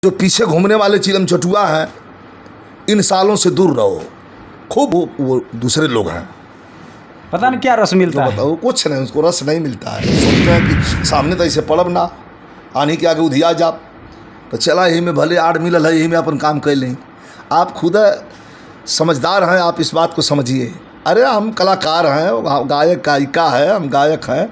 जो पीछे घूमने वाले चिलम चटुआ हैं, इन सालों से दूर रहो। खूब वो दूसरे लोग हैं, पता नहीं क्या रस मिलता है। बताओ कुछ नहीं, उसको रस नहीं मिलता है। सोचते हैं कि सामने तो ऐसे पड़ब ना, आने के आगे उधिया जा, तो चला यही में भले आड़ मिलल है, यही में अपन काम कर लें। आप खुद समझदार हैं, आप इस बात को समझिए। अरे हम कलाकार हैं, गायक गायिका है, हम गायक हैं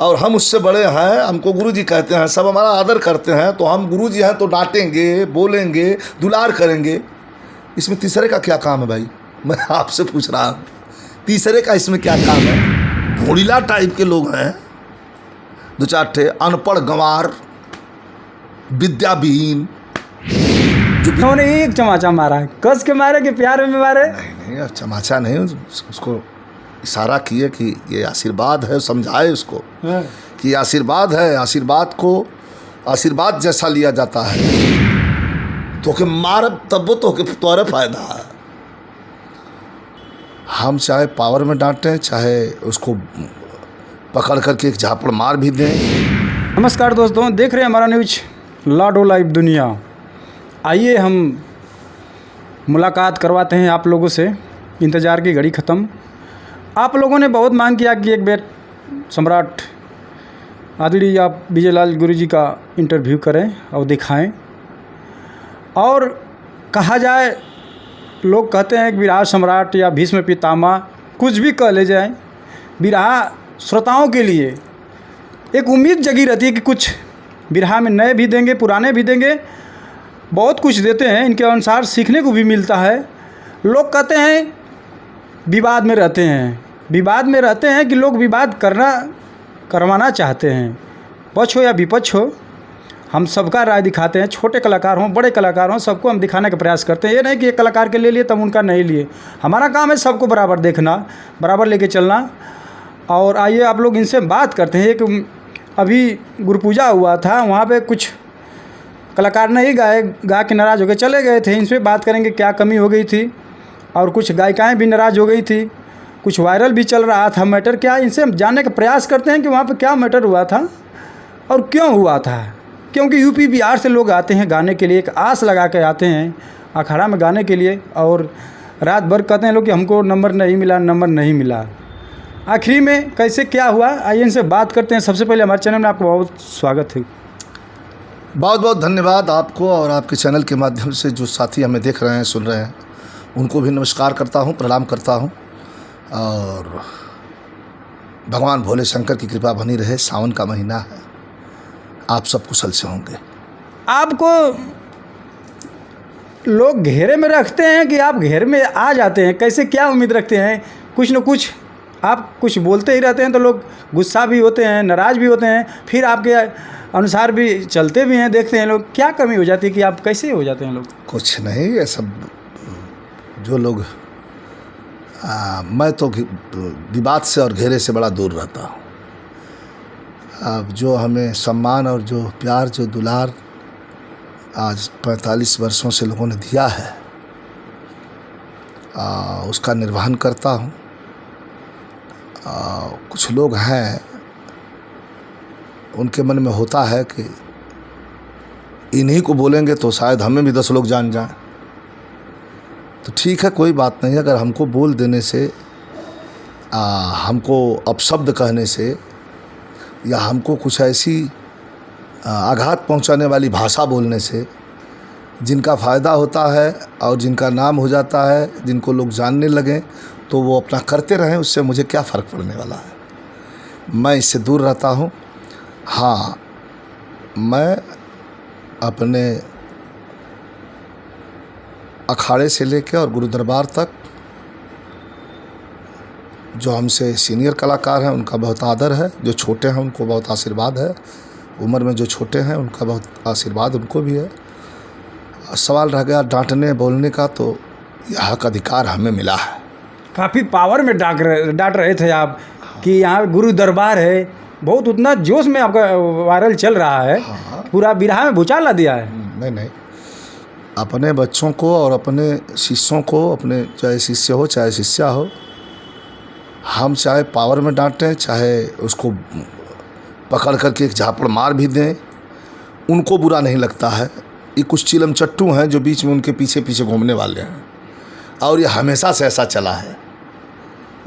और हम उससे बड़े हैं, हमको गुरुजी कहते हैं, सब हमारा आदर करते हैं, तो हम गुरुजी हैं तो डांटेंगे, बोलेंगे, दुलार करेंगे। इसमें तीसरे का क्या काम है भाई? मैं आपसे पूछ रहा हूँ, तीसरे का इसमें क्या काम है? भोड़ीला टाइप के लोग हैं, दो चार ठे अनपढ़ गंवार, विद्याविहीन। उन्होंने एक चमाचा मारा है, कस के मारे कि प्यार में मारे? नहीं, चमाचा नहीं, उसको इशारा किए कि ये आशीर्वाद है, समझाए उसको कि ये आशीर्वाद है, आशीर्वाद को आशीर्वाद जैसा लिया जाता है। तो के मार तब तो के तोरे फायदा है। हम चाहे पावर में डांटें, चाहे उसको पकड़ करके एक झापड़ मार भी दें। नमस्कार दोस्तों, देख रहे हैं हमारा न्यूज लाडो लाइव दुनिया। आइए हम मुलाकात करवाते हैं आप लोगों से। इंतज़ार की घड़ी ख़त्म। आप लोगों ने बहुत मांग किया कि एक बार सम्राट आदरणीय आप विजयलाल गुरुजी का इंटरव्यू करें और दिखाएं। और कहा जाए, लोग कहते हैं कि बिरहा सम्राट या भीष्म पितामह कुछ भी कह ले जाए, बिरहा श्रोताओं के लिए एक उम्मीद जगी रहती है कि कुछ बिरहा में नए भी देंगे, पुराने भी देंगे, बहुत कुछ देते हैं। इनके अनुसार सीखने को भी मिलता है। लोग कहते हैं विवाद में रहते हैं, विवाद में रहते हैं कि लोग विवाद करवाना चाहते हैं। पक्ष हो या विपक्ष हो, हम सबका राय दिखाते हैं। छोटे कलाकार हों, बड़े कलाकार हों, सबको हम दिखाने का प्रयास करते हैं। ये नहीं कि एक कलाकार के ले लिए तब उनका नहीं लिए। हमारा काम है सबको बराबर देखना, बराबर लेके चलना। और आइए आप लोग इनसे बात करते हैं। एक अभी गुरु पूजा हुआ था, वहाँ पे कुछ कलाकार नहीं गा के नाराज़ हो गए, चले गए थे। इनसे बात करेंगे क्या कमी हो गई थी, और कुछ गायिकाएँ भी नाराज़ हो गई थी, कुछ वायरल भी चल रहा था मैटर क्या। इनसे हम जानने का प्रयास करते हैं कि वहाँ पे क्या मैटर हुआ था और क्यों हुआ था। क्योंकि यूपी बिहार से लोग आते हैं गाने के लिए, एक आस लगा के आते हैं अखाड़ा में गाने के लिए, और रात भर कहते हैं लोग कि हमको नंबर नहीं मिला, नंबर नहीं मिला। आखिरी में कैसे क्या हुआ, आइए इनसे बात करते हैं। सबसे पहले हमारे चैनल में आपको बहुत स्वागत है। बहुत बहुत धन्यवाद आपको, और आपके चैनल के माध्यम से जो साथी हमें देख रहे हैं, सुन रहे हैं, उनको भी नमस्कार करता हूं, प्रणाम करता हूं। और भगवान भोले शंकर की कृपा बनी रहे। सावन का महीना है, आप सब कुशल से होंगे। आपको लोग घेरे में रखते हैं कि आप घेरे में आ जाते हैं? कैसे क्या उम्मीद रखते हैं? कुछ न कुछ आप कुछ बोलते ही रहते हैं तो लोग गुस्सा भी होते हैं, नाराज़ भी होते हैं, फिर आपके अनुसार भी चलते भी हैं, देखते हैं लोग। क्या कमी हो जाती है कि आप कैसे हो जाते हैं लोग? कुछ नहीं, ये सब जो लोग मैं तो विवाद से और घेरे से बड़ा दूर रहता हूँ। अब जो हमें सम्मान और जो प्यार, जो दुलार आज 45 वर्षों से लोगों ने दिया है, उसका निर्वहन करता हूँ। कुछ लोग हैं, उनके मन में होता है कि इन्हीं को बोलेंगे तो शायद हमें भी 10 लोग जान जाएं। तो ठीक है, कोई बात नहीं। अगर हमको बोल देने से, हमको अपशब्द कहने से, या हमको कुछ ऐसी आघात पहुंचाने वाली भाषा बोलने से जिनका फ़ायदा होता है और जिनका नाम हो जाता है, जिनको लोग जानने लगें, तो वो अपना करते रहें, उससे मुझे क्या फ़र्क पड़ने वाला है। मैं इससे दूर रहता हूँ। हाँ, मैं अपने अखाड़े से लेकर और गुरु दरबार तक जो हमसे सीनियर कलाकार हैं उनका बहुत आदर है, जो छोटे हैं उनको बहुत आशीर्वाद है, उम्र में जो छोटे हैं उनका बहुत आशीर्वाद उनको भी है। सवाल रह गया डांटने बोलने का, तो यह हक अधिकार हमें मिला है। काफ़ी पावर में डांट रहे थे आप कि यहाँ गुरु दरबार है, बहुत उतना जोश में आपका वायरल चल रहा है। हाँ। पूरा बिरहा में भूचाल ला दिया है। नहीं, अपने बच्चों को और अपने शिष्यों को, अपने चाहे शिष्य हो चाहे शिष्या हो, हम चाहे पावर में डांटें, चाहे उसको पकड़ करके एक झापड़ मार भी दें, उनको बुरा नहीं लगता है। ये कुछ चिलम चट्टू हैं जो बीच में उनके पीछे पीछे घूमने वाले हैं, और ये हमेशा से ऐसा चला है।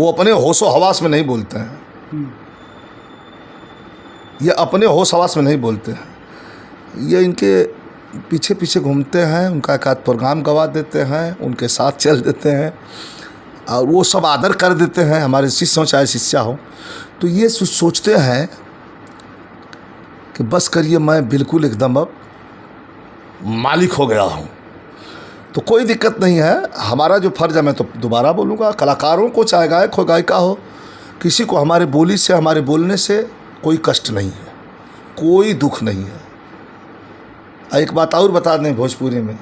वो अपने होशो हवास में नहीं बोलते हैं, ये अपने होश हवास में नहीं बोलते हैं, ये इनके पीछे पीछे घूमते हैं, उनका एक आध प्रोग्राम गवा देते हैं, उनके साथ चल देते हैं और वो सब आदर कर देते हैं, हमारे शिष्य हो चाहे शिष्या हो। तो ये सोचते हैं कि बस करिए मैं बिल्कुल एकदम अब मालिक हो गया हूँ, तो कोई दिक्कत नहीं है। हमारा जो फ़र्ज़ है, मैं तो दोबारा बोलूँगा, कलाकारों को चाहे गायक हो गायिका हो, किसी को हमारे बोली से हमारे बोलने से कोई कष्ट नहीं है, कोई दुख नहीं है। एक बात और बता दें भोजपुरी में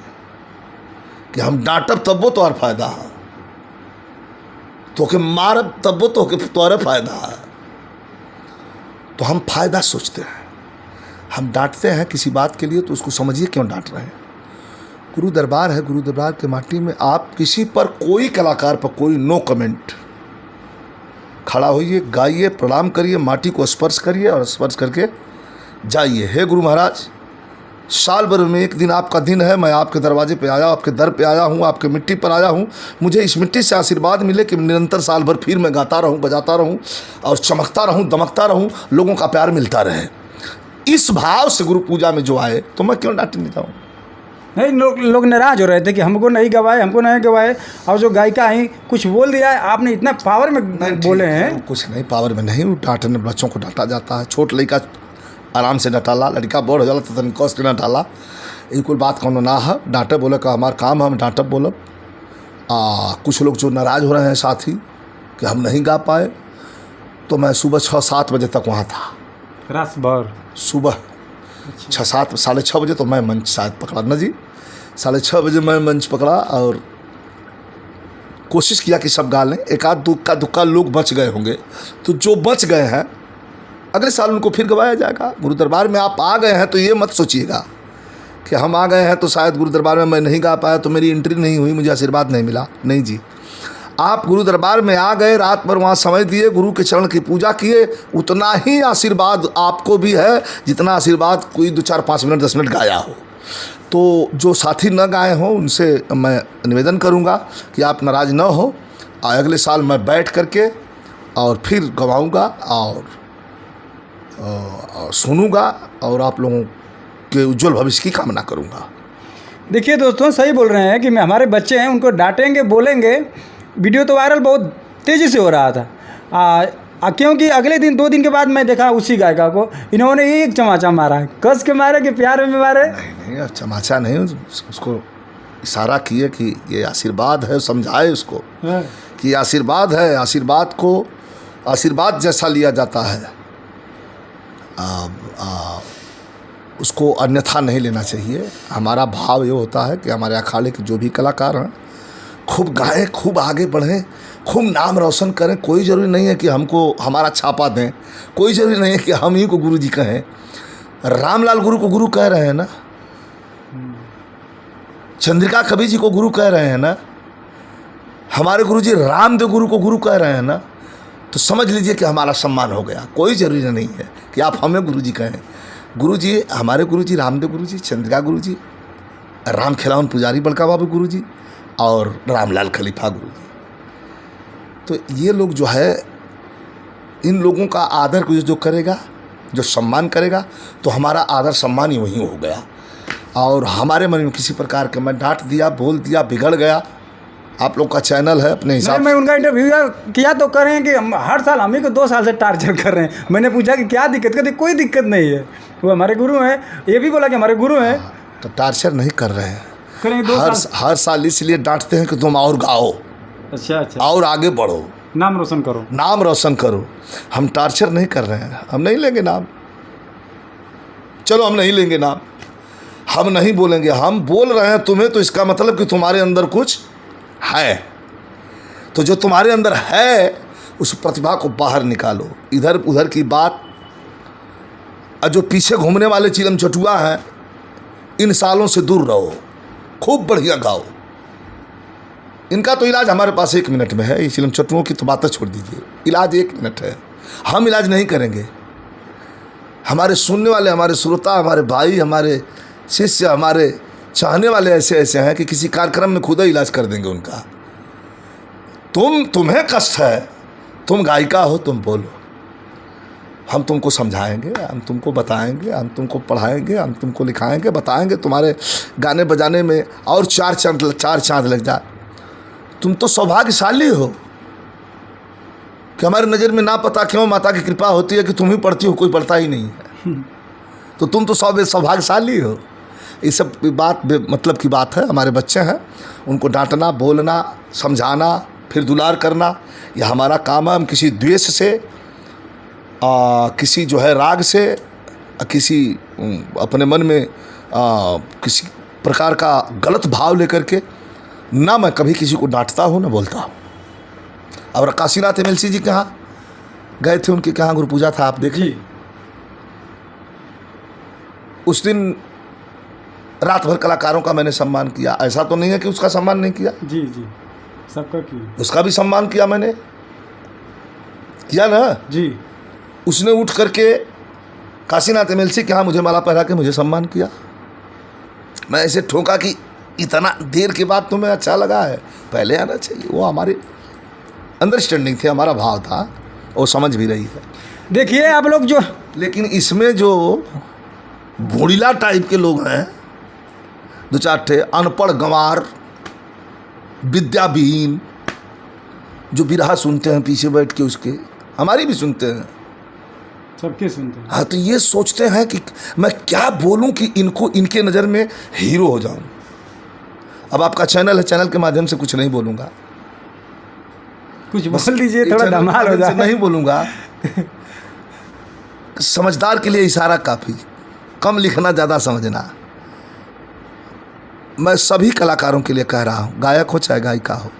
कि हम डांटब तब्बो तो और फायदा है, तो के मारब तब्बो तो के तोरे फायदा है। तो हम फायदा सोचते हैं, हम डांटते हैं किसी बात के लिए तो उसको समझिए क्यों डांट रहे हैं। गुरु दरबार है, गुरु दरबार के माटी में आप किसी पर, कोई कलाकार पर कोई नो कमेंट, खड़ा होइए, गाइए, प्रणाम करिए, माटी को स्पर्श करिए और स्पर्श करके जाइए। हे गुरु महाराज, साल भर में एक दिन आपका दिन है, मैं आपके दरवाजे पे आया, आपके दर पे आया हूँ, आपके मिट्टी पर आया हूँ, मुझे इस मिट्टी से आशीर्वाद मिले कि निरंतर साल भर फिर मैं गाता रहूँ, बजाता रहूँ और चमकता रहूँ, दमकता रहूँ, लोगों का प्यार मिलता रहे। इस भाव से गुरु पूजा में जो आए तो मैं क्यों डांट नहीं जाऊँ। नहीं, लोग नाराज़ हो रहे थे कि हमको नहीं गवाए, हमको नहीं गवाए, और जो गायिका आई कुछ बोल दिया है, आपने इतना पावर में बोले हैं। कुछ नहीं, पावर में नहीं, डांटने बच्चों को डांटा जाता है। छोट लड़का आराम से डटाला, लड़का बड़ हो जाला तो तन कस के न डाला, ये कोई बात कोनो ना है। डांटे बोले का हमारा काम है, हम डांटब बोलब। कुछ लोग जो नाराज़ हो रहे हैं साथी कि हम नहीं गा पाए, तो मैं सुबह 6-7 बजे तक वहाँ था, रात भर सुबह 6-7 साढ़े 6 बजे तो मैं मंच शायद पकड़ा ना जी, 6:30 बजे मैं मंच पकड़ा और कोशिश किया कि सब गा लें। एक आध दुक्का लोग बच गए होंगे, तो जो बच गए हैं अगले साल उनको फिर गवाया जाएगा। गुरु दरबार में आप आ गए हैं तो ये मत सोचिएगा कि हम आ गए हैं तो शायद गुरु दरबार में मैं नहीं गा पाया तो मेरी एंट्री नहीं हुई, मुझे आशीर्वाद नहीं मिला। नहीं जी, आप गुरु दरबार में आ गए, रात भर वहाँ समय दिए, गुरु के चरण की पूजा किए, उतना ही आशीर्वाद आपको भी है जितना आशीर्वाद कोई 2-4-5 मिनट 10 मिनट गाया हो। तो जो साथी न गाए हों उनसे मैं निवेदन करूँगा कि आप नाराज़ न हो, अगले साल मैं बैठ करके और फिर गवाऊँगा और सुनूँगा और आप लोगों के उज्जवल भविष्य की कामना करूँगा। देखिए दोस्तों, सही बोल रहे हैं कि हमारे बच्चे हैं, उनको डांटेंगे, बोलेंगे। वीडियो तो वायरल बहुत तेज़ी से हो रहा था, क्योंकि अगले दिन 2 दिन के बाद मैं देखा उसी गायिका को इन्होंने एक चमाचा मारा है, कस के मारे कि प्यार में मारे। नहीं, चमाचा नहीं, उसको इशारा किए कि ये आशीर्वाद है, समझाए उसको कि आशीर्वाद है, आशीर्वाद को आशीर्वाद जैसा लिया जाता है, उसको अन्यथा नहीं लेना चाहिए। हमारा भाव ये होता है कि हमारे अखाड़े के जो भी कलाकार हैं खूब गाएं, खूब आगे बढ़ें, खूब नाम रोशन करें। कोई ज़रूरी नहीं है कि हमको हमारा छापा दें, कोई ज़रूरी नहीं है कि हम ही को गुरु जी कहें। रामलाल गुरु को गुरु कह रहे हैं ना, चंद्रिका कवि जी को गुरु कह रहे हैं ना, हमारे गुरु जी रामदेव गुरु को गुरु कह रहे हैं ना, तो समझ लीजिए कि हमारा सम्मान हो गया। कोई ज़रूरी नहीं है कि आप हमें गुरु जी कहें। गुरु जी, हमारे गुरु जी रामदेव गुरु जी, चंद्रिका गुरु जी, राम खिलावन पुजारी बड़का बाबू गुरु जी और रामलाल खलीफा गुरु जी। तो ये लोग जो है, इन लोगों का आदर को जो करेगा, जो सम्मान करेगा, तो हमारा आदर सम्मान ही वहीं हो गया। और हमारे मन में किसी प्रकार के मैं डांट दिया, बोल दिया, बिगड़ गया, आप लोग का चैनल है अपने हिसाब से। मैं उनका इंटरव्यू किया तो कर रहे हैं कि हम हर साल हम ही को 2 साल से टार्चर कर रहे हैं। मैंने पूछा कि क्या दिक्कत, कहते कोई दिक्कत नहीं है, वो हमारे गुरु हैं। ये भी बोला कि हमारे गुरु हैं। तो टार्चर नहीं कर रहे हैं, करेंगे हर साल इसलिए डांटते हैं कि तुम और गाओ, अच्छा और आगे बढ़ो, नाम रोशन करो, नाम रोशन करो। हम टार्चर नहीं कर रहे हैं, हम नहीं लेंगे नाम, चलो हम नहीं लेंगे नाम, हम नहीं बोलेंगे। हम बोल रहे हैं तुम्हें, तो इसका मतलब कि तुम्हारे अंदर कुछ है, तो जो तुम्हारे अंदर है उस प्रतिभा को बाहर निकालो। इधर उधर की बात, जो पीछे घूमने वाले चिलम चटुआ हैं, इन सालों से दूर रहो, खूब बढ़िया गाओ। इनका तो इलाज हमारे पास 1 मिनट में है। ये चिलम चटुओं की तो बातें छोड़ दीजिए, इलाज 1 मिनट है। हम इलाज नहीं करेंगे, हमारे सुनने वाले, हमारे श्रोता, हमारे भाई, हमारे शिष्य, हमारे चाहने वाले ऐसे ऐसे हैं कि किसी कार्यक्रम में खुद ही इलाज कर देंगे उनका। तुम्हें कष्ट है, तुम गायिका हो, तुम बोलो, हम तुमको समझाएंगे, हम तुमको बताएंगे, हम तुमको पढ़ाएंगे, हम तुमको लिखाएंगे, बताएंगे, तुम्हारे गाने बजाने में और चार चांद लग जाए। तुम तो सौभाग्यशाली हो कि हमारी नज़र में ना पता क्यों माता की कृपा होती है कि तुम ही पढ़ती हो, कोई पढ़ता ही नहीं है। तो तुम तो सौभाग्यशाली हो। ये सब बात मतलब की बात है। हमारे बच्चे हैं, उनको डांटना, बोलना, समझाना, फिर दुलार करना, यह हमारा काम है। हम किसी द्वेष से, किसी जो है राग से, किसी अपने मन में किसी प्रकार का गलत भाव लेकर के ना मैं कभी किसी को डांटता हूँ ना बोलता हूँ। और काशीनाथ MLC जी कहाँ गए थे, उनके कहाँ गुरु पूजा था, आप देखिए। उस दिन रात भर कलाकारों का मैंने सम्मान किया। ऐसा तो नहीं है कि उसका सम्मान नहीं किया, जी जी, सबका किया, उसका भी सम्मान किया, मैंने किया ना जी। उसने उठ करके काशीनाथ MLC के यहाँ मुझे माला पहरा के मुझे सम्मान किया। मैं ऐसे ठोका कि इतना देर के बाद तुम्हें अच्छा लगा है, पहले आना चाहिए। वो हमारी अंडरस्टैंडिंग थी, हमारा भाव था, वो समझ भी रही है। देखिए आप लोग जो, लेकिन इसमें जो भोड़ीला टाइप के लोग हैं, दो चार ठे अनपढ़ गंवार, विद्याविहीन, जो बिरहा सुनते हैं पीछे बैठ के, उसके हमारी भी सुनते हैं, सबके सुनते हैं। हाँ, तो ये सोचते हैं कि मैं क्या बोलूं कि इनको, इनके नज़र में हीरो हो जाऊं। अब आपका चैनल है, चैनल के माध्यम से कुछ नहीं बोलूँगा, कुछ बोल दीजिए, थोड़ा धमाल हो जाए। नहीं बोलूँगा। समझदार के लिए इशारा काफ़ी, कम लिखना, ज़्यादा समझना। मैं सभी कलाकारों के लिए कह रहा हूँ, गायक हो चाहे गायिका हो,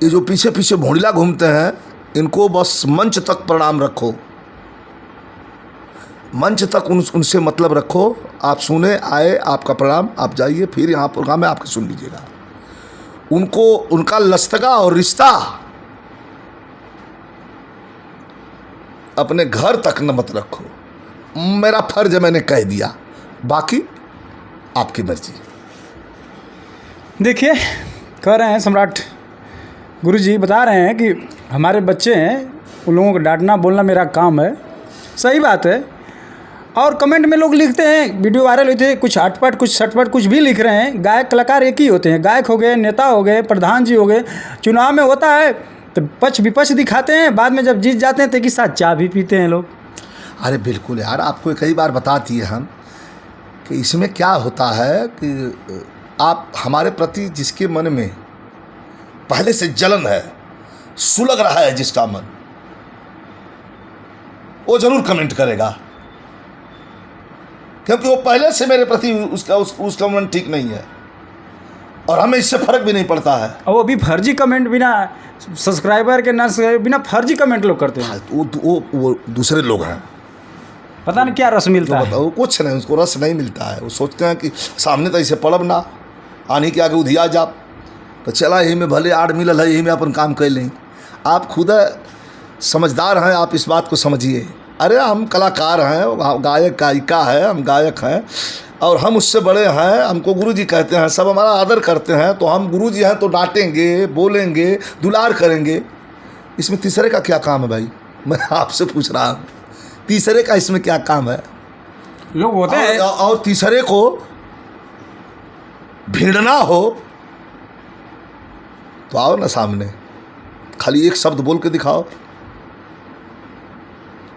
ये जो पीछे पीछे भोंडला घूमते हैं, इनको बस मंच तक प्रणाम रखो, मंच तक उनसे मतलब रखो। आप सुने आए, आपका प्रणाम, आप जाइए, फिर यहाँ प्रोग्राम में आपके सुन लीजिएगा। उनको उनका लस्तगा और रिश्ता अपने घर तक न मत रखो। मेरा फर्ज है, मैंने कह दिया, बाकी आपकी मर्जी। देखिए, कह रहे हैं सम्राट गुरुजी बता रहे हैं कि हमारे बच्चे हैं, उन लोगों को डांटना बोलना मेरा काम है। सही बात है। और कमेंट में लोग लिखते हैं, वीडियो वायरल होते हैं, कुछ अटपट, कुछ सटपट, कुछ भी लिख रहे हैं। गायक कलाकार एक ही होते हैं, गायक हो गए, नेता हो गए, प्रधान जी हो गए। चुनाव में होता है तो पक्ष विपक्ष दिखाते हैं, बाद में जब जीत जाते हैं तो एक ही साथ चाय भी पीते हैं लोग। अरे बिल्कुल यार, आपको कई बार बता दिए हम कि इसमें क्या होता है कि आप हमारे प्रति जिसके मन में पहले से जलन है, सुलग रहा है जिसका मन, वो जरूर कमेंट करेगा, क्योंकि वो पहले से मेरे प्रति उसका मन ठीक नहीं है, और हमें इससे फर्क भी नहीं पड़ता है। और वो भी फर्जी कमेंट, बिना सब्सक्राइबर के, ना बिना फर्जी कमेंट लोग करते हैं। वो दूसरे लोग हैं, पता नहीं क्या रस मिलता है। वो कुछ नहीं, उसको रस नहीं मिलता है। वो सोचते हैं कि सामने तो इसे पड़ब ना, आने के आगे उधिया जाप, तो चला यही में भले आड़ मिलल है, यही में अपन काम कर लें। आप खुद समझदार हैं, आप इस बात को समझिए। अरे हम कलाकार हैं, गायक गायिका है, हम गायक हैं, और हम उससे बड़े हैं, हमको गुरुजी कहते हैं, सब हमारा आदर करते हैं, तो हम गुरुजी हैं तो डांटेंगे, बोलेंगे, दुलार करेंगे। इसमें तीसरे का क्या काम है भाई? मैं आपसे पूछ रहा हूँ, तीसरे का इसमें क्या काम है? लोग होते हैं और तीसरे को भिड़ना हो तो आओ ना सामने, खाली एक शब्द बोल के दिखाओ।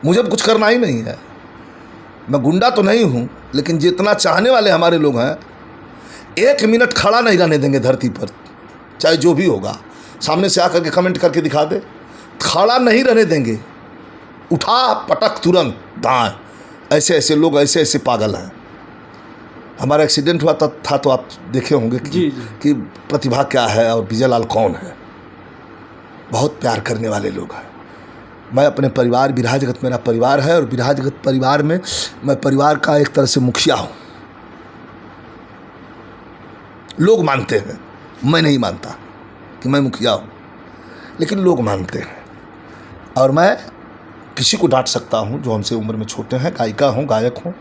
मुझे कुछ करना ही नहीं है, मैं गुंडा तो नहीं हूँ, लेकिन जितना चाहने वाले हमारे लोग हैं, 1 मिनट खड़ा नहीं रहने देंगे धरती पर, चाहे जो भी होगा। सामने से आकर के कमेंट करके दिखा दे, खड़ा नहीं रहने देंगे, उठा पटक तुरंत दाएं। ऐसे ऐसे लोग, ऐसे ऐसे पागल हैं। हमारा एक्सीडेंट हुआ था तो आप देखे होंगे कि प्रतिभा क्या है और विजय लाल कौन है। बहुत प्यार करने वाले लोग हैं। मैं अपने परिवार, बिरहा जगत मेरा परिवार है, और बिरहा जगत परिवार में मैं परिवार का एक तरह से मुखिया हूँ। लोग मानते हैं, मैं नहीं मानता कि मैं मुखिया हूँ, लेकिन लोग मानते हैं। और मैं किसी को डांट सकता हूँ जो हमसे उम्र में छोटे हैं, गायिका हूँ, गायक हूँ,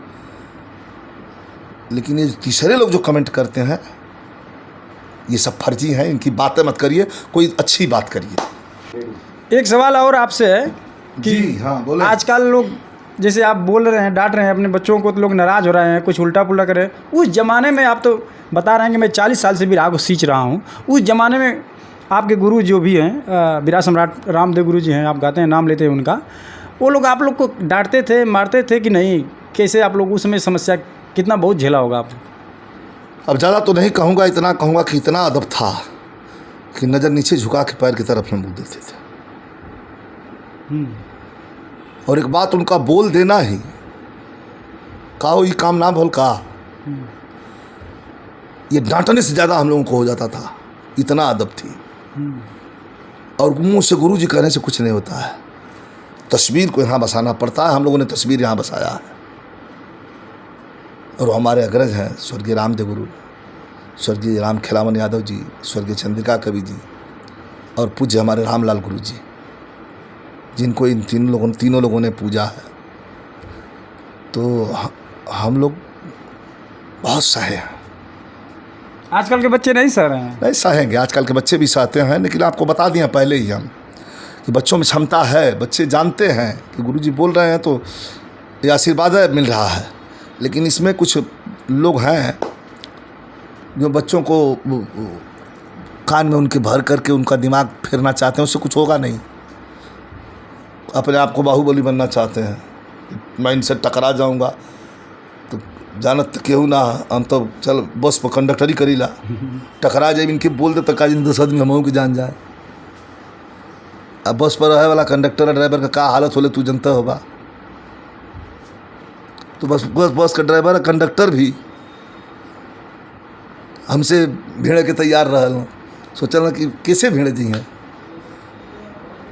लेकिन ये तीसरे लोग जो कमेंट करते हैं ये सब फर्जी हैं, इनकी बातें मत करिए, कोई अच्छी बात करिए। एक सवाल और आपसे है कि जी हाँ, बोले। आजकल लोग जैसे आप बोल रहे हैं, डांट रहे हैं अपने बच्चों को, तो लोग नाराज़ हो रहे हैं, कुछ उल्टा पुल्टा कर रहे हैं। उस ज़माने में आप तो बता रहे हैं कि मैं 40 साल से बिरहा को सींच रहा हूँ। उस ज़माने में आपके गुरु जो भी हैं, बिरहा सम्राट रामदेव गुरु जी हैं, आप गाते हैं, नाम लेते हैं उनका, वो लोग आप लोग को डांटते थे, मारते थे कि नहीं? कैसे आप लोग उस समय समस्या कितना बहुत झेला होगा आप? अब ज़्यादा तो नहीं कहूँगा, इतना कहूँगा कि इतना अदब था कि नज़र नीचे झुका के पैर की तरफ में बोल देते थे। और एक बात, उनका बोल देना ही कहो ये काम ना भूल का, ये डांटने से ज़्यादा हम लोगों को हो जाता था, इतना अदब थी। और मुँह से गुरु जी कहने से कुछ नहीं होता है, तस्वीर को यहाँ बसाना पड़ता है। हम लोगों ने तस्वीर यहाँ बसाया है। और हमारे अग्रज हैं स्वर्गीय रामदेव गुरु, स्वर्गीय राम खिलावन यादव जी, स्वर्गीय चंद्रिका कवि जी और पूज्य हमारे रामलाल गुरु जी, जिनको इन तीनों लोगों ने पूजा है। तो हम लोग बहुत सहे हैं। आजकल के बच्चे नहीं सह रहे हैं। नहीं सहेंगे, आजकल के बच्चे भी सहते हैं, लेकिन आपको बता दिया पहले ही हम कि बच्चों में क्षमता है। बच्चे जानते हैं कि गुरुजी बोल रहे हैं तो ये आशीर्वाद मिल रहा है। लेकिन इसमें कुछ लोग हैं जो बच्चों को कान में उनके भर करके उनका दिमाग फेरना चाहते हैं, उससे कुछ होगा नहीं। अपने आप को बाहुबली बनना चाहते हैं, मैं इनसे टकरा जाऊंगा तो जानत केहू ना, हम तो चल बस पर कंडक्टरी करीला, टकरा जाए इनके बोल दे तो का दिन 10 आदमी हमहू के जान जाए। अब बस पर रहे वाला कंडक्टर और ड्राइवर का हालत होले तू जनता होगा। तो बस का ड्राइवर और कंडक्टर भी हमसे भिड़े के तैयार रहल, सोचल कि कैसे भिड़े जी हैं।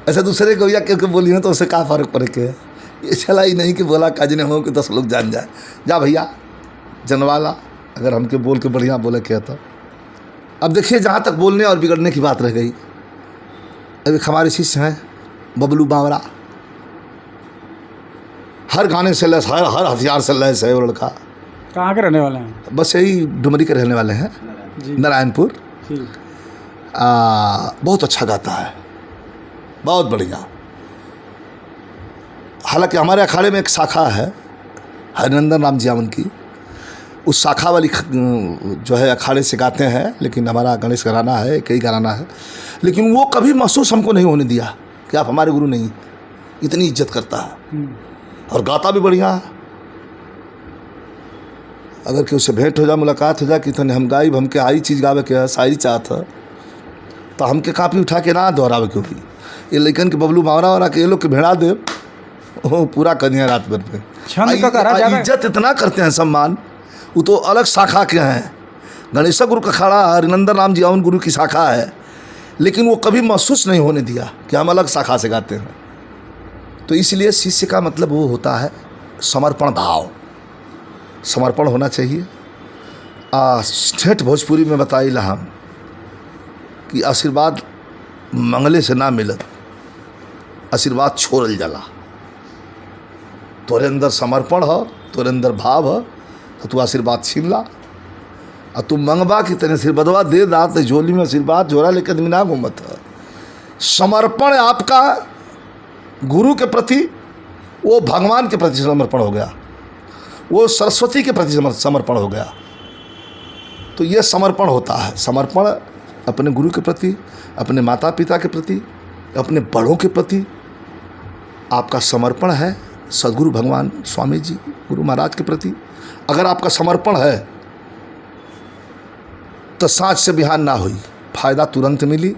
ऐसा दूसरे को या क्योंकि बोली हैं तो उससे क्या फ़र्क पड़े के, ये चला ही नहीं कि बोला काज ने हो कि 10 लोग जान जाए। जा भैया जनवाला, अगर हमके बोल के बढ़िया बोले क्या तो। अब देखिए जहाँ तक बोलने और बिगड़ने की बात रह गई, अब हमारे शिष्य हैं बबलू बावरा, हर गाने से लैस, हर हथियार से लैस है वो लड़का। कहाँ के रहने वाले हैं? बस यही डुमरी के रहने वाले हैं, नारायणपुर। बहुत अच्छा गाता है, बहुत बढ़िया। हालांकि हमारे अखाड़े में एक शाखा है हरिनंदन राम जियावन की, उस शाखा वाली जो है अखाड़े से गाते हैं, लेकिन हमारा गणेश घराना है, कई घराना है, लेकिन वो कभी महसूस हमको नहीं होने दिया कि आप हमारे गुरु नहीं। इतनी इज्जत करता है और गाता भी बढ़िया है। अगर कि उससे भेंट हो जाए, मुलाकात हो जाए कि तने हम गाइब, हमके आई चीज़ गावे के शायरी चाहत है तो हमके कापी उठा के ना दोहरावे के होगी। ये लेकिन के बबलू मावरा वाला के ये लोग के भेड़ा दे वो पूरा कदिया रात भर पे इज्जत इतना करते हैं, सम्मान। वो तो अलग शाखा के हैं, गणेश गुरु का खड़ा हरिनंदन राम जियावन गुरु की शाखा है, लेकिन वो कभी महसूस नहीं होने दिया कि हम अलग शाखा से गाते हैं। तो इसलिए शिष्य का मतलब वो होता है समर्पण भाव, समर्पण होना चाहिए। ठेठ भोजपुरी में बताइला हम कि आशीर्वाद मंगले से ना मिलत, आशीर्वाद छोड़ल जाला। तोरे अंदर समर्पण हो, तोरे अंदर भाव हो तो तू आशीर्वाद छीन ला। और तू मंगवा कि तेने आशीर्वादवा दे दा तो झोली में आशीर्वाद झोरा लेकर आदमी ना घूमत है। समर्पण आपका गुरु के प्रति, वो भगवान के प्रति समर्पण हो गया, वो सरस्वती के प्रति समर्पण हो गया। तो ये समर्पण होता है। समर्पण अपने गुरु के प्रति, अपने माता पिता के प्रति, अपने बड़ों के प्रति आपका समर्पण है। सदगुरु भगवान स्वामी जी गुरु महाराज के प्रति अगर आपका समर्पण है तो सांझ से बिहान ना हुई, फायदा तुरंत मिली,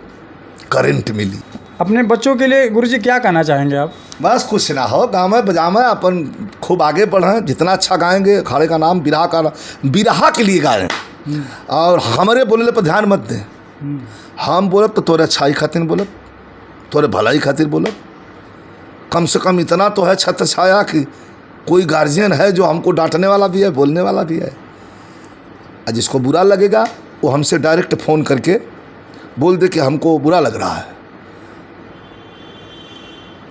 करंट मिली। अपने बच्चों के लिए गुरुजी क्या कहना चाहेंगे आप? बस कुछ ना हो, गाँव बजावे, अपन खूब आगे बढ़ें, जितना अच्छा गाएंगे। अखाड़े का नाम बिरहा के लिए गाएं और हमारे बोलने पर ध्यान मत दें। हम बोलब तो तोरे अच्छाई खातिर बोलब, तोरे भलाई खातिर बोलब। कम से कम इतना तो है छत्र छाया कि कोई गार्जियन है जो हमको डांटने वाला भी है, बोलने वाला भी है। जिसको बुरा लगेगा वो हमसे डायरेक्ट फ़ोन करके बोल दे कि हमको बुरा लग रहा है।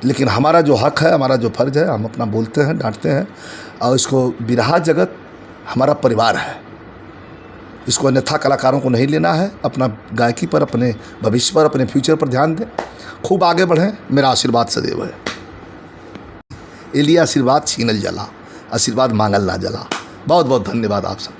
लेकिन हमारा जो हक है, हमारा जो फ़र्ज़ है, हम अपना बोलते हैं, डांटते हैं। और इसको बिरहा जगत हमारा परिवार है। इसको अन्यथा कलाकारों को नहीं लेना है। अपना गायकी पर, अपने भविष्य पर, अपने फ्यूचर पर ध्यान दें, खूब आगे बढ़ें। मेरा आशीर्वाद सदैव है। एलिया आशीर्वाद छीनल जला, आशीर्वाद मांगल ना जला। बहुत बहुत धन्यवाद आप सब।